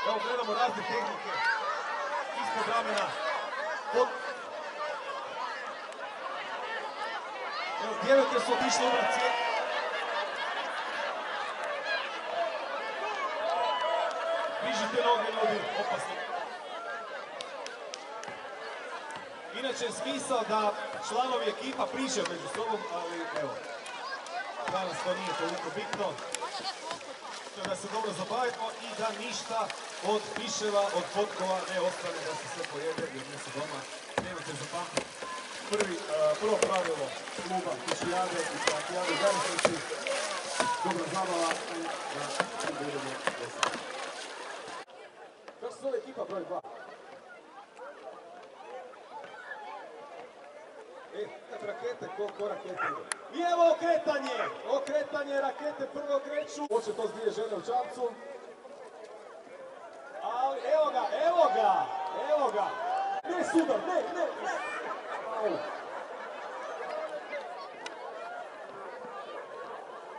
Evo gledamo razne tehnike ispod ramena. Evo, djevojke su otišle u vracije. Dižite noge, ljudi, opasno. Inače je smisao da članovi ekipa pričaju među sobom, ali evo, danas to nije toliko bitno. To je da se dobro zabavimo i da ništa od piševa, od potkova ne ostane, da se sve pojede, jer mi se doma nemate zapamtiti. Prvo pravilo kluba Kušijade i Slatijade Zavisnici, dobra zabava i da budemo desiti. Kako se zove ekipa broj 2? Rakete, koliko rakete ide. I evo okretanje, rakete prvo kreću. Hoće to s dvije žene u čamcu. Ali evo ga. Ne sudar, ne. Au.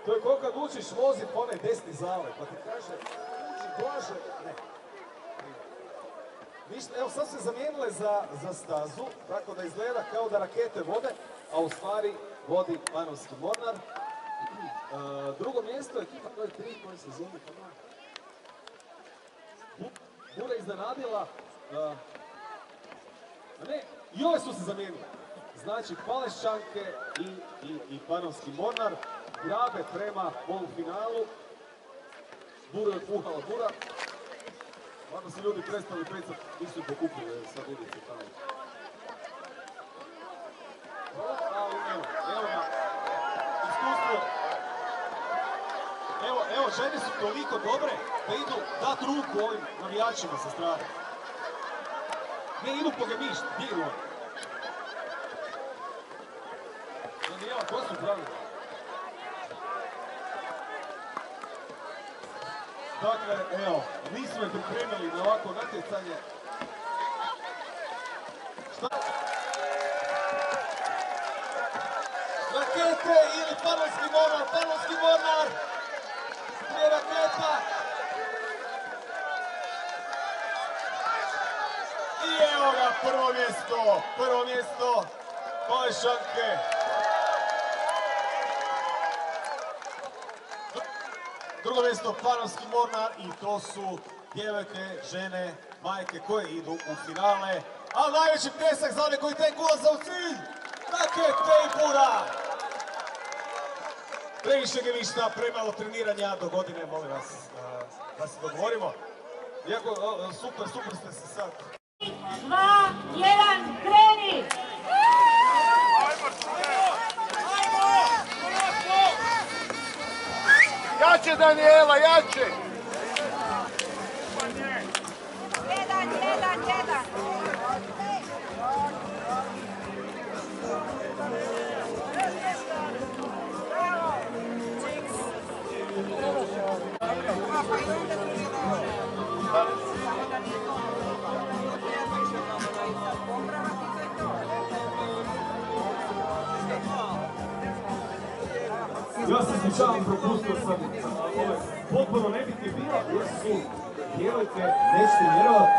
To je ko kad učiš vozit po onaj desni zale, pa ti kaže, uči blaže, ne. Evo sad se zamijenile za stazu, tako da izgleda kao da rakete vode, a u stvari vodi Panovski Mornar. Drugo mjesto je ekipa broj 3 koja se zove Bura iznenadila. I ove su se zamijenile. Znači Paleščanke i Panovski Mornar grabe prema polufinalu. Bura je puhala Bura. Onda se ljudi prestali pecat, nisu pokupili sa budice tamo. Ali evo ga, iskustvo. Evo, žene su toliko dobre da idu dat ruku ovim navijačima sa strane. Ne, idu po gemišt, gdje idu oni? Danijela, ko su pravili? Dakle, evo, nismo je pripremili na ovako natjecanje. Šta? Rakete ili Panovski Mornar! Dvije raketa! I evo ga, prvo mjesto, Paleščanke. Drugo mjesto Panovski Mornar i to su djevojke, žene, majke koje idu u finale. A najveći pljesak za one koji tek ulaze u cilj, Rakete i Bura. Previše gemišta, premalo treniranja do godine, molim vas da se dogovorimo. Iako, super ste se sad. 2, 1, kreni! Jače, Danijela, jače! 1. Ja se ispričavam, propustio sam potpuno nebitni bila jer su djevojke, nećete vjerovati,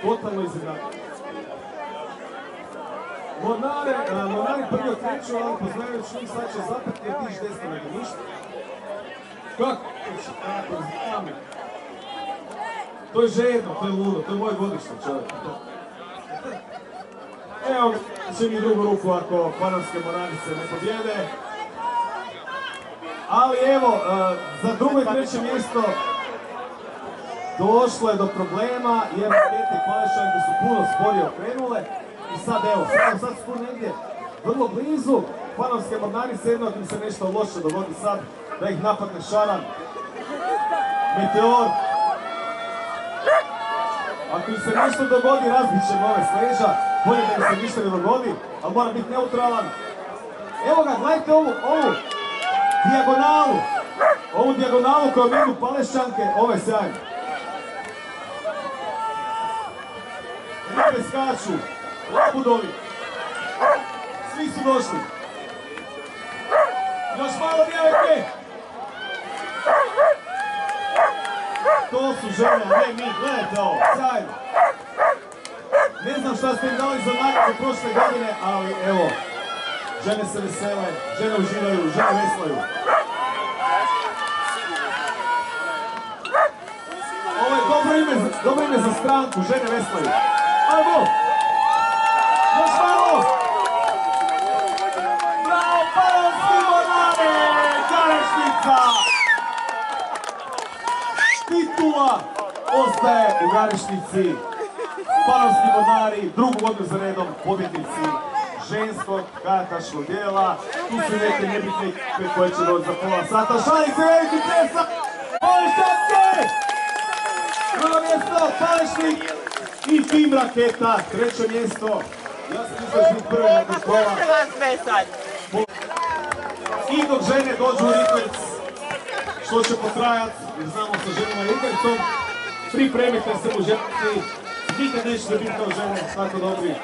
totalno izigravati. Mornari prvi okreću, ali poznajući njih sad će zaprati jer tiš desno nego ništa. Kako? To je žedno, to je ludo, to je moje godište čovjek. Evo će mi drugu ruku ako Panovske Mornarice ne pobjede. Ali evo, za drugo i treće mjesto došlo je do problema jer rakete i Paleščanke su puno sporije okrenule. I sad evo, sad su tu negdje vrlo blizu. Panovske Mornarice, jedno im se nešto loše dogodi sad, da ih napadne šaran. Meteor. Ako im se nešto dogodi, razbit će ove s leđa. Bolje da im se ništa ne dogodi, ali mora biti neutralan. Evo ga, gledajte ovu dijagonalu. Ovu dijagonalu kojom idu Paleščanke, ovo je sjajno. Ribe skaču, labudovi. Svi su došli. Još malo djevojke. To su žene, a ne mi, gledajte ovo, sjajno. Ne znam šta ste im dali za nagradu prošle godine, ali evo, žene se vesele, žene uživaju, žene veslaju. Ovo je dobro ime za stranku, žene veslaju. Ajmo! Još malo! Bravo, Panonski Mornari! Garešnica! Titula ostaje u Garešnici. Panonski Mornari, drugu godinu za redom, pobjednici ženskog kajakaškog dijela. Tu su neke nebitne koje će doći za pola sata. Šalice, veliki pljesak! Olišćanke! Drugo mjesto, Palešnik i tim Raketa. Treće mjesto, ja sam mislio da biti prvi nakon kola. I dok žene dođu u Rikverc, što će potrajat, jer znamo sa ženima Rikvercom, pripremite se muževci, nikad nećete biti kao žene, tako dobri.